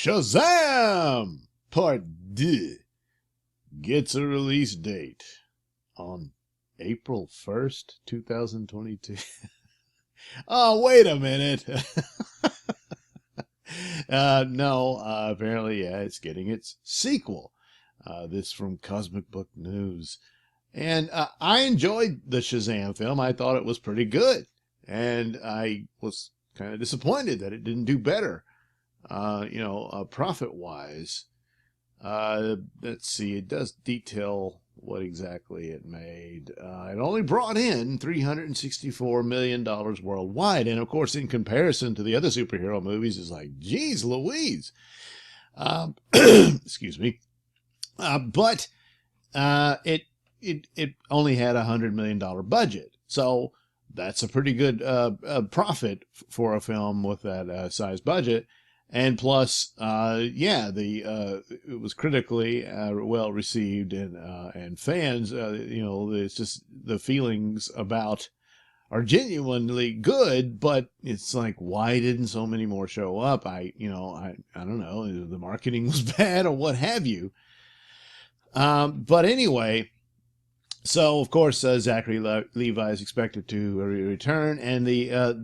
Shazam! Part 2 gets a release date on April 1st, 2022. Oh, wait a minute. No, apparently, yeah, it's getting its sequel. This from Cosmic Book News. And I enjoyed the Shazam film. I thought it was pretty good. And I was kind of disappointed that it didn't do better, profit-wise. Let's see, it does detail what exactly it made. It only brought in $364 million worldwide. And, of course, in comparison to the other superhero movies, it's like, geez Louise. Excuse me. But it only had a $100 million budget. So that's a pretty good profit for a film with that size budget. And plus, it was critically well received, and fans, it's just the feelings about are genuinely good, but it's like, why didn't so many more show up? I don't know, the marketing was bad or what have you. But anyway, so of course Zachary Levi is expected to return, and the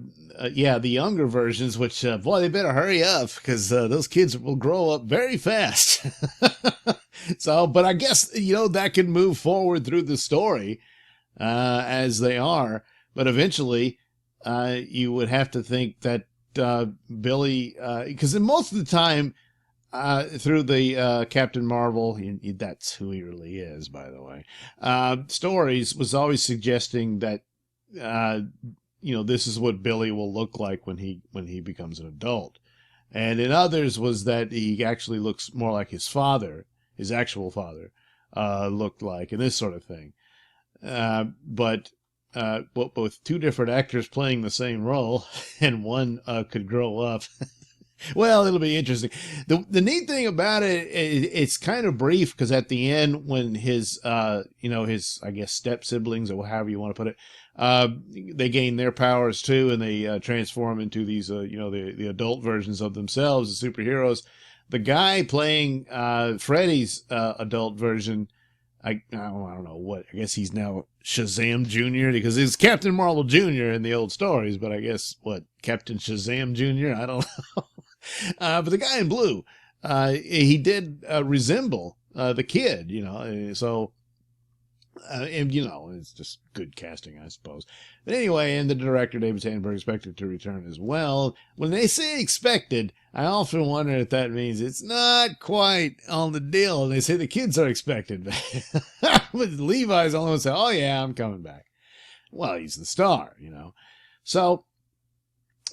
younger versions, which boy, they better hurry up because those kids will grow up very fast. So, but I guess that can move forward through the story as they are, but eventually you would have to think that Billy, because most of the time. Through the Captain Marvel, that's who he really is, by the way, stories was always suggesting that, this is what Billy will look like when he becomes an adult. And in others was that he actually looks more like his father, his actual father, looked like, and this sort of thing. But with two different actors playing the same role, and one could grow up. Well, it'll be interesting. The neat thing about it's kind of brief, because at the end, when his I guess step siblings, or however you want to put it, they gain their powers too, and they transform into these the adult versions of themselves, the superheroes. The guy playing Freddy's adult version, I don't know what. I guess he's now Shazam Jr. because he's Captain Marvel Jr. in the old stories, but I guess Captain Shazam Jr. I don't know. But the guy in blue, he did resemble the kid, so, and, it's just good casting, I suppose. But anyway, and the director, David Sandberg, expected to return as well. When they say expected, I often wonder if that means it's not quite on the deal. They say the kids are expected. But Levi's only one say, oh, yeah, I'm coming back. Well, he's the star, So,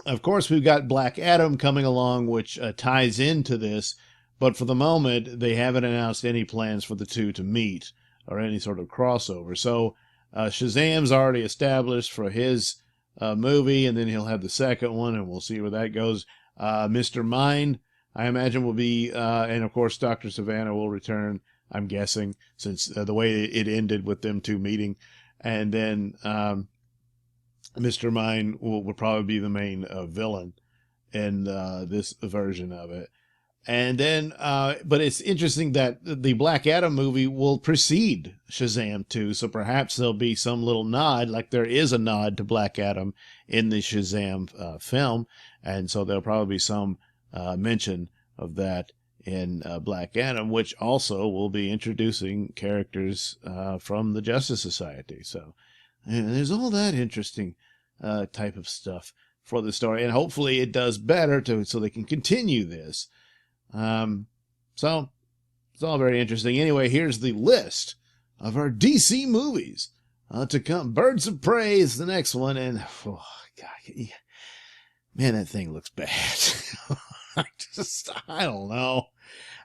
of course, we've got Black Adam coming along, which ties into this. But for the moment, they haven't announced any plans for the two to meet or any sort of crossover. So Shazam's already established for his movie, and then he'll have the second one, and we'll see where that goes. Mr. Mind, I imagine, will be, and of course, Dr. Savannah will return, I'm guessing, since the way it ended with them two meeting. And then Mr. Mind will probably be the main villain in this version of it. And then, but it's interesting that the Black Adam movie will precede Shazam 2, so perhaps there'll be some little nod, like there is a nod to Black Adam in the Shazam film, and so there'll probably be some mention of that in Black Adam, which also will be introducing characters from the Justice Society. So there's all that interesting type of stuff for the story, and hopefully it does better so they can continue this. So it's all very interesting. Anyway, here's the list of our DC movies to come. Birds of Prey is the next one, and oh God, man, that thing looks bad. I don't know.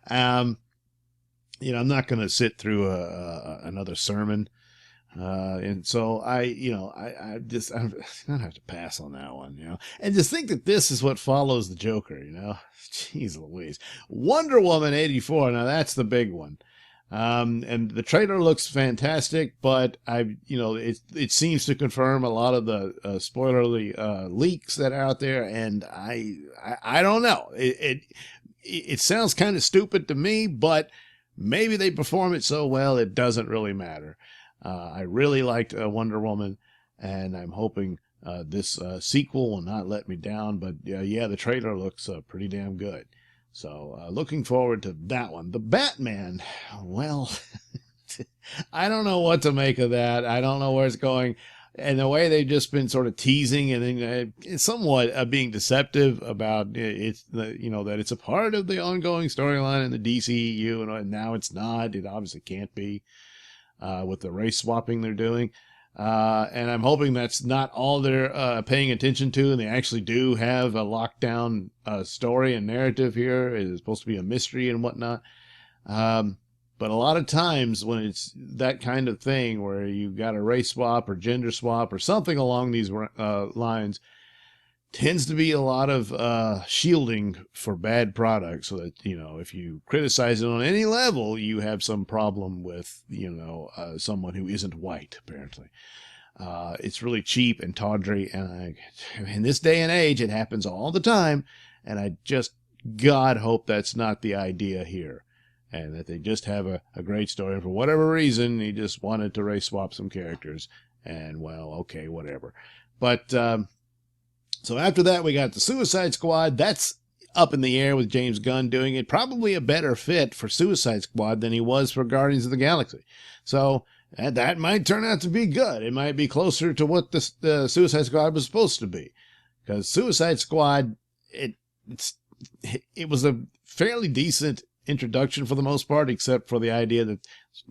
I'm not going to sit through another sermon. And so I don't have to pass on that one, and just think that this is what follows the Joker, jeez Louise. Wonder Woman 84. Now that's the big one. And the trailer looks fantastic, but it seems to confirm a lot of the spoilerly leaks that are out there. And I don't know. it sounds kind of stupid to me, but maybe they perform it so well it doesn't really matter. I really liked Wonder Woman, and I'm hoping this sequel will not let me down. But yeah, the trailer looks pretty damn good. So looking forward to that one. The Batman, well, I don't know what to make of that. I don't know where it's going. And the way they've just been sort of teasing and then somewhat being deceptive about it's that it's a part of the ongoing storyline in the DCEU, and now it's not. It obviously can't be with the race swapping they're doing. And I'm hoping that's not all they're paying attention to, and they actually do have a lockdown story and narrative here. It's supposed to be a mystery and whatnot. But a lot of times when it's that kind of thing where you got a race swap or gender swap or something along these lines, tends to be a lot of shielding for bad products, so that, if you criticize it on any level, you have some problem with, someone who isn't white, apparently. It's really cheap and tawdry, and in this day and age, it happens all the time, and I just, God, hope that's not the idea here. And that they just have a great story. And for whatever reason, he just wanted to race swap some characters. And, well, okay, whatever. But, so after that, we got the Suicide Squad. That's up in the air with James Gunn doing it. Probably a better fit for Suicide Squad than he was for Guardians of the Galaxy. So that might turn out to be good. It might be closer to what the Suicide Squad was supposed to be. Because Suicide Squad, it was a fairly decent introduction for the most part, except for the idea that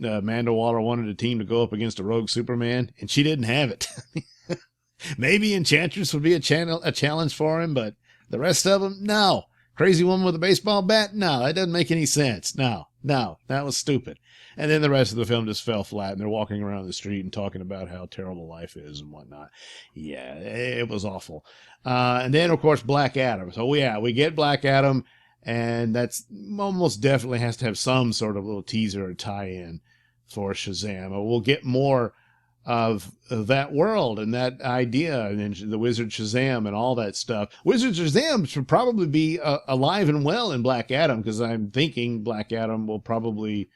Amanda Waller wanted a team to go up against a rogue Superman, and she didn't have it. Maybe Enchantress would be a challenge for him, but the rest of them, no. Crazy woman with a baseball bat? No, that doesn't make any sense. No, that was stupid. And then the rest of the film just fell flat, and they're walking around the street and talking about how terrible life is and whatnot. Yeah, it was awful. And then, of course, Black Adam. So, yeah, we get Black Adam, and that's almost definitely has to have some sort of little teaser or tie-in for Shazam. We'll get more of that world and that idea, and the Wizard Shazam and all that stuff. Wizard Shazam should probably be alive and well in Black Adam, because I'm thinking Black Adam will probably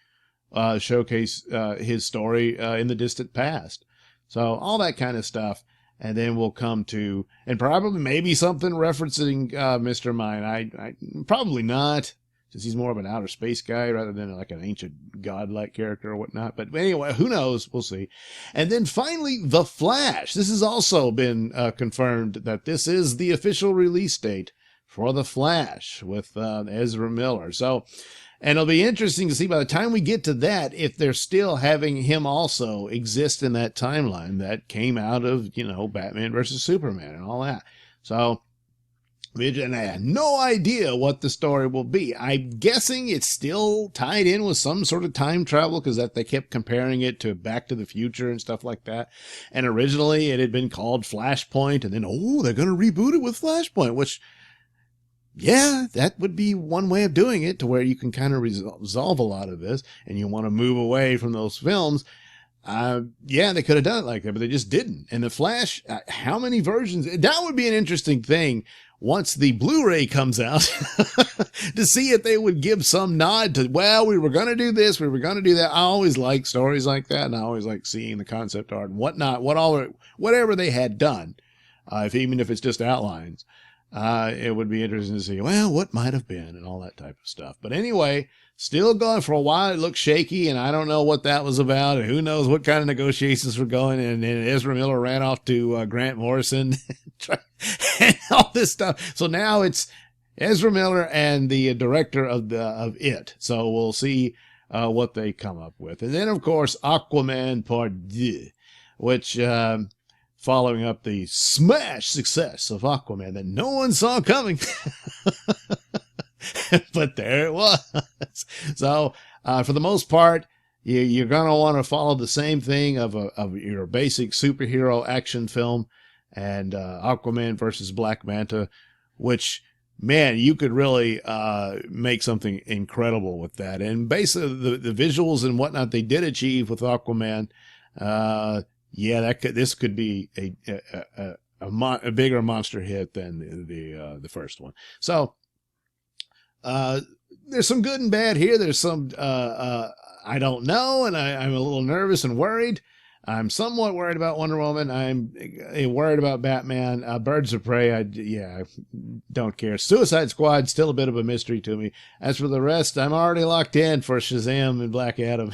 showcase his story in the distant past. So all that kind of stuff. And then we'll come to, and probably maybe something referencing Mr. Mine. I probably not, since he's more of an outer space guy rather than like an ancient godlike character or whatnot. But anyway, who knows? We'll see. And then finally, The Flash. This has also been confirmed that this is the official release date for The Flash with Ezra Miller. So, and it'll be interesting to see by the time we get to that, if they're still having him also exist in that timeline that came out of, Batman versus Superman and all that. So, and I had no idea what the story will be. I'm guessing it's still tied in with some sort of time travel, because that they kept comparing it to Back to the Future and stuff like that. And originally it had been called Flashpoint, and then, they're going to reboot it with Flashpoint, which, yeah, that would be one way of doing it, to where you can kind of resolve a lot of this, and you want to move away from those films. Yeah, they could have done it like that, but they just didn't. And The Flash, how many versions? That would be an interesting thing once the Blu-ray comes out to see if they would give some nod to, well, we were going to do this, we were going to do that. I always like stories like that, and I always like seeing the concept art and whatnot, whatever they had done, even if it's just outlines. It would be interesting to see, well, what might have been and all that type of stuff. But anyway, still going for a while. It looked shaky, and I don't know what that was about, and who knows what kind of negotiations were going. And then Ezra Miller ran off to Grant Morrison and all this stuff. So now it's Ezra Miller and the director of It. So we'll see what they come up with. And then, of course, Aquaman Part 2, which following up the smash success of Aquaman that no one saw coming. But there it was. So, for the most part, you're going to want to follow the same thing of your basic superhero action film, and Aquaman versus Black Manta, which, man, you could really make something incredible with that. And basically, the visuals and whatnot they did achieve with Aquaman, yeah, this could be a bigger monster hit than the first one. So, there's some good and bad here. There's some I don't know, and I'm a little nervous and worried. I'm somewhat worried about Wonder Woman. I'm worried about Batman. Birds of Prey, I don't care. Suicide Squad, still a bit of a mystery to me. As for the rest, I'm already locked in for Shazam and Black Adam.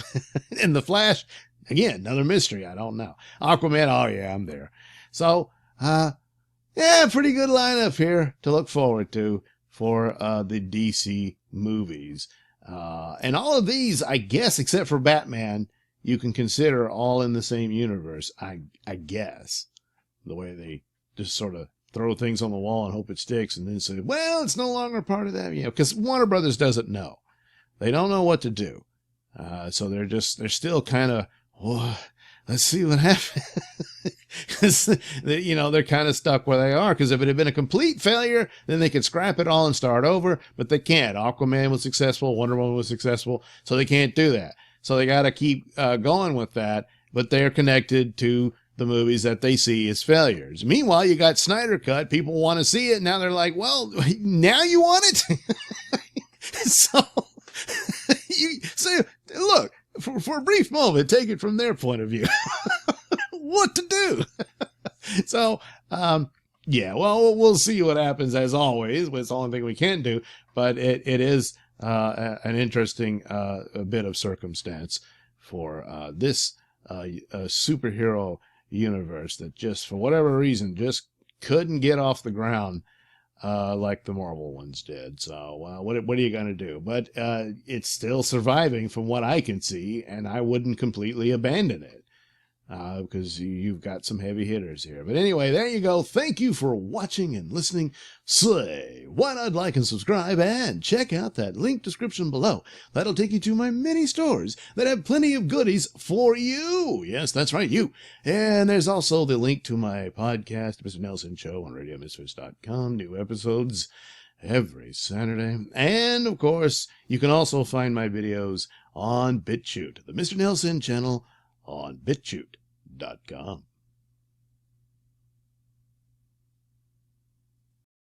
And The Flash, again, another mystery. I don't know. Aquaman, oh yeah, I'm there. So, pretty good lineup here to look forward to for the DC movies. And all of these, I guess, except for Batman, you can consider all in the same universe, I guess. The way they just sort of throw things on the wall and hope it sticks and then say, well, it's no longer part of that. Because Warner Brothers doesn't know. They don't know what to do. So they're still kind of, let's see what happens. Because, they're kind of stuck where they are. Because if it had been a complete failure, then they could scrap it all and start over. But they can't. Aquaman was successful. Wonder Woman was successful. So they can't do that. So they got to keep going with that. But they're connected to the movies that they see as failures. Meanwhile, you got Snyder Cut. People want to see it. Now they're like, well, now you want it? So look, for a brief moment, take it from their point of view. What to do? So, we'll see what happens as always. It's the only thing we can do, but it is an interesting bit of circumstance for this superhero universe that just, for whatever reason, just couldn't get off the ground like the Marvel ones did. So what are you going to do? But it's still surviving from what I can see, and I wouldn't completely abandon it. Because you've got some heavy hitters here. But anyway, there you go. Thank you for watching and listening. Say, why not like and subscribe and check out that link description below. That'll take you to my many stores that have plenty of goodies for you. Yes, that's right, you. And there's also the link to my podcast, Mr Nailsin Show on RadioMisfits.com. New episodes every Saturday. And, of course, you can also find my videos on BitChute, the Mr Nailsin channel on BitChute.com.